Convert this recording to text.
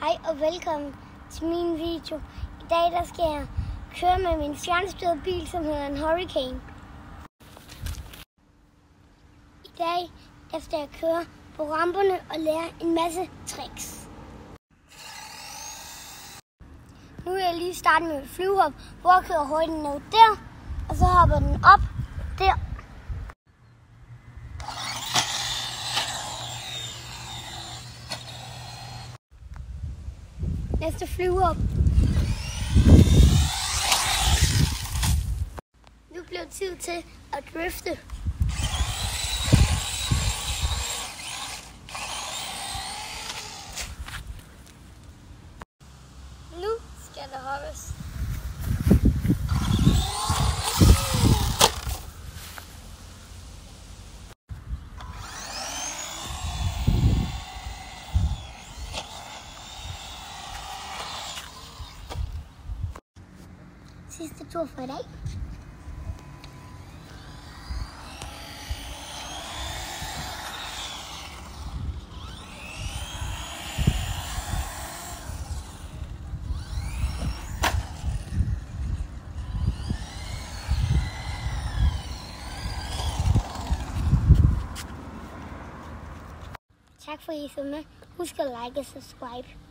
Hej og velkommen til min video. I dag der skal jeg køre med min stjernestyrede bil, som hedder en Hurricane. I dag der skal jeg køre på ramperne og lære en masse tricks. Nu er jeg lige startet med et flyvehop, hvor jeg kører højden ned der, og så hopper den op der. Næste flyvehop. Nu bliver tid til at drifte. Nu skal der hoppes. Sidste tur for i dag. Tak for at I så med. Husk at like og subscribe.